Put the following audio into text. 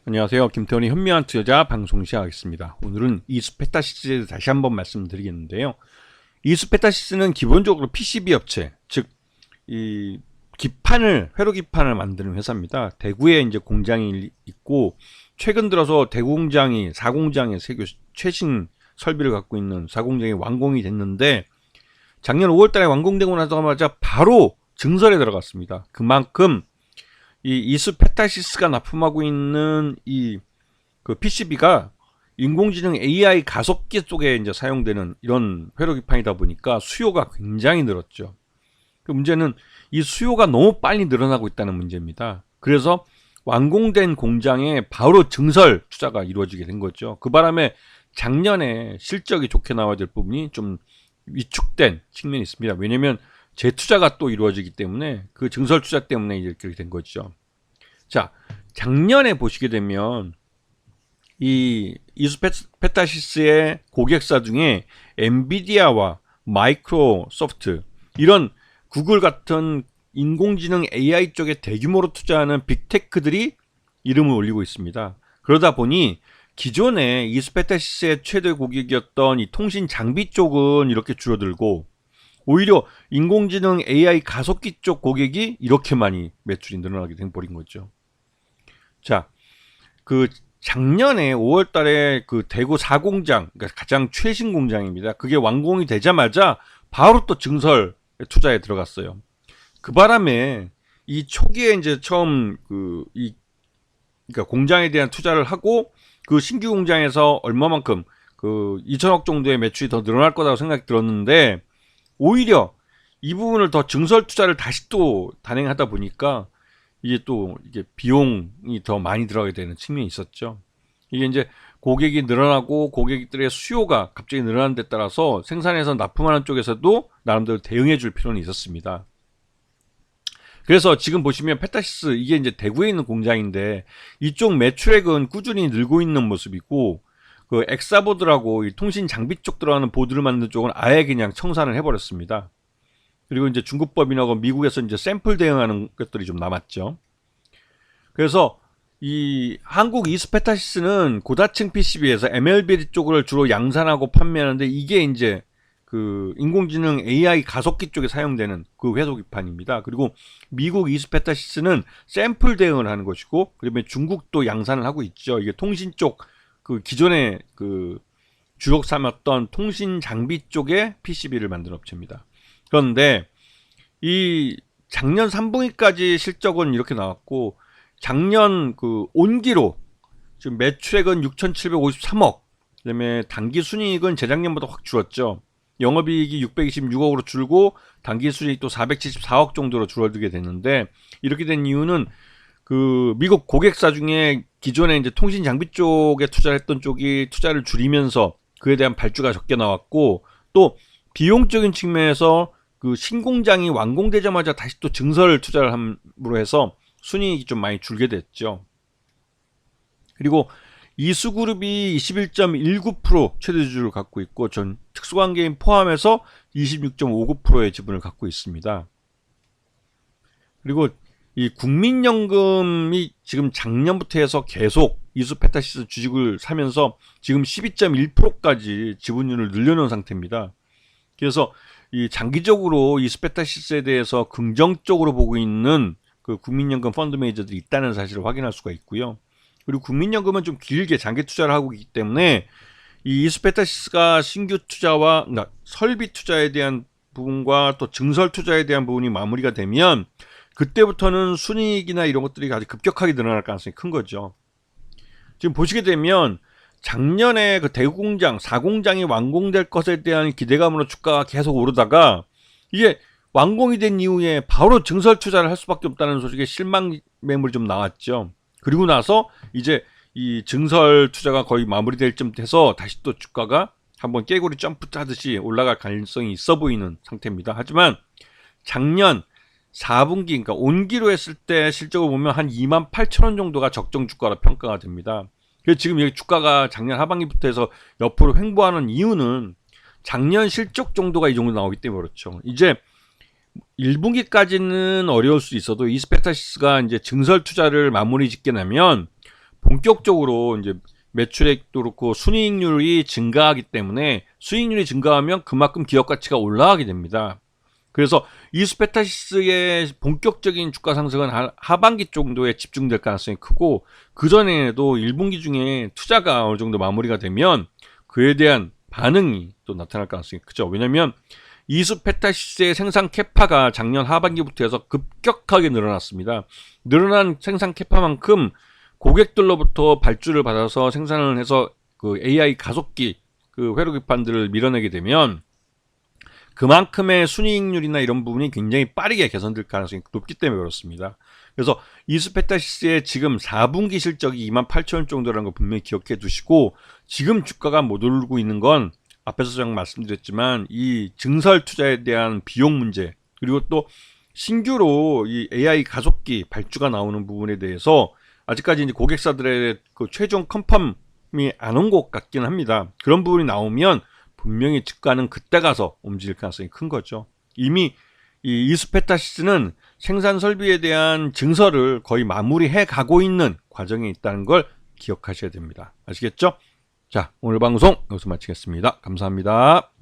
안녕하세요. 김태원의 현명한 투자 방송 시작하겠습니다. 오늘은 이수페타시스에 대해서 다시 한번 말씀드리겠는데요. 이수페타시스는 기본적으로 PCB 업체, 즉 이 기판을 회로 기판을 만드는 회사입니다. 대구에 이제 공장이 있고 최근 들어서 대구 공장이 4공장의 세계 최신 설비를 갖고 있는 4공장이 완공이 됐는데 작년 5월달에 완공되고 나자마자 바로 증설에 들어갔습니다. 그만큼 이 이수페타시스가 납품하고 있는 그 PCB가 인공지능 AI 가속기 쪽에 이제 사용되는 이런 회로 기판이다 보니까 수요가 굉장히 늘었죠. 그 문제는 이 수요가 너무 빨리 늘어나고 있다는 문제입니다. 그래서 완공된 공장에 바로 증설 투자가 이루어지게 된 거죠. 그 바람에 작년에 실적이 좋게 나와야 될 부분이 좀 위축된 측면이 있습니다. 왜냐면 재투자가 또 이루어지기 때문에 그 증설 투자 때문에 이렇게 된 거죠. 자, 작년에 보시게 되면 이 이수페타시스의 고객사 중에 엔비디아와 마이크로소프트, 이런 구글 같은 인공지능 AI 쪽에 대규모로 투자하는 빅테크들이 이름을 올리고 있습니다. 그러다 보니 기존에 이수페타시스의 최대 고객이었던 이 통신 장비 쪽은 이렇게 줄어들고 오히려 인공지능 AI 가속기 쪽 고객이 이렇게 많이 매출이 늘어나게 돼버린 거죠. 자, 그 작년에 5월 달에 그 대구 4공장, 그러니까 가장 최신 공장입니다. 그게 완공이 되자마자 바로 또 증설 투자에 들어갔어요. 그 바람에 이 초기에 이제 처음 그러니까 공장에 대한 투자를 하고 그 신규 공장에서 얼마만큼 그 2천억 정도의 매출이 더 늘어날 거라고 생각이 들었는데 오히려 이 부분을 더 증설 투자를 다시 또 단행하다 보니까 이게 비용이 더 많이 들어가게 되는 측면이 있었죠. 이게 이제 고객이 늘어나고 고객들의 수요가 갑자기 늘어나는 데 따라서 생산해서 납품하는 쪽에서도 나름대로 대응해 줄 필요는 있었습니다. 그래서 지금 보시면 페타시스, 이게 이제 대구에 있는 공장인데 이쪽 매출액은 꾸준히 늘고 있는 모습이고 그 엑사보드라고 이 통신 장비 쪽 들어가는 보드를 만드는 쪽은 아예 그냥 청산을 해버렸습니다. 그리고 이제 중국법인하고 미국에서 이제 샘플 대응하는 것들이 좀 남았죠. 그래서 이 한국 이수페타시스는 고다층 PCB에서 MLB 쪽을 주로 양산하고 판매하는데 이게 이제 그 인공지능 AI 가속기 쪽에 사용되는 그 회로 기판입니다. 그리고 미국 이수페타시스는 샘플 대응을 하는 것이고, 그다음에 중국도 양산을 하고 있죠. 이게 통신 쪽 그 기존에 그 주력 삼았던 통신 장비 쪽의 PCB를 만드는 업체입니다. 그런데 이 작년 3분기까지 실적은 이렇게 나왔고 작년 그 온기로 지금 매출액은 6,753억, 그다음에 당기 순이익은 재작년보다 확 줄었죠. 영업이익이 626억으로 줄고 당기 순이익 또 474억 정도로 줄어들게 됐는데 이렇게 된 이유는 그 미국 고객사 중에 기존에 이제 통신 장비 쪽에 투자를 했던 쪽이 투자를 줄이면서 그에 대한 발주가 적게 나왔고 또 비용적인 측면에서 그 신공장이 완공되자마자 다시 또 증설 투자를 함으로 해서 순이익이 좀 많이 줄게 됐죠. 그리고 이수그룹이 21.19% 최대주주를 갖고 있고 전 특수관계인 포함해서 26.59%의 지분을 갖고 있습니다. 그리고 이 국민연금이 지금 작년부터 해서 계속 이수페타시스 주식을 사면서 지금 12.1%까지 지분율을 늘려놓은 상태입니다. 그래서 이 장기적으로 이수페타시스에 대해서 긍정적으로 보고 있는 그 국민연금 펀드 매니저들이 있다는 사실을 확인할 수가 있고요. 그리고 국민연금은 좀 길게 장기 투자를 하고 있기 때문에 이 이수페타시스가 신규 투자와 그러니까 설비 투자에 대한 부분과 또 증설 투자에 대한 부분이 마무리가 되면 그때부터는 순이익이나 이런 것들이 아주 급격하게 늘어날 가능성이 큰 거죠. 지금 보시게 되면 작년에 그 대구 공장 4공장이 완공될 것에 대한 기대감으로 주가가 계속 오르다가 이게 완공이 된 이후에 바로 증설 투자를 할 수밖에 없다는 소식에 실망 매물이 좀 나왔죠. 그리고 나서 이제 이 증설 투자가 거의 마무리될 쯤 돼서 다시 또 주가가 한번 깨구리 점프 짜듯이 올라갈 가능성이 있어 보이는 상태입니다. 하지만 작년 4분기, 그러니까 온기로 했을 때 실적을 보면 한 28,000원 정도가 적정 주가로 평가가 됩니다. 그래서 지금 여기 주가가 작년 하반기부터 해서 옆으로 횡보하는 이유는 작년 실적 정도가 이 정도 나오기 때문에 그렇죠. 이제 1분기까지는 어려울 수 있어도 이스페타시스가 이제 증설 투자를 마무리 짓게 되면 본격적으로 이제 매출액도 그렇고 순이익률이 증가하기 때문에 수익률이 증가하면 그만큼 기업 가치가 올라가게 됩니다. 그래서 이수페타시스의 본격적인 주가 상승은 하반기 정도에 집중될 가능성이 크고, 그전에도 1분기 중에 투자가 어느 정도 마무리가 되면 그에 대한 반응이 또 나타날 가능성이 크죠. 왜냐면 이수페타시스의 생산 캐파가 작년 하반기부터 해서 급격하게 늘어났습니다. 늘어난 생산 캐파만큼 고객들로부터 발주를 받아서 생산을 해서 그 AI 가속기 그 회로기판들을 밀어내게 되면 그만큼의 순이익률이나 이런 부분이 굉장히 빠르게 개선될 가능성이 높기 때문에 그렇습니다. 그래서 이수페타시스의 지금 4분기 실적이 28,000원 정도라는 거 분명히 기억해 두시고, 지금 주가가 못 오르고 있는 건 앞에서 제가 말씀드렸지만 이 증설 투자에 대한 비용 문제, 그리고 또 신규로 이 AI 가속기 발주가 나오는 부분에 대해서 아직까지 이제 고객사들의 그 최종 컨펌이 안 온 것 같긴 합니다. 그런 부분이 나오면 분명히 주가는 그때 가서 움직일 가능성이 큰 거죠. 이미 이 이수페타시스는 생산 설비에 대한 증설을 거의 마무리해 가고 있는 과정에 있다는 걸 기억하셔야 됩니다. 아시겠죠? 자, 오늘 방송 여기서 마치겠습니다. 감사합니다.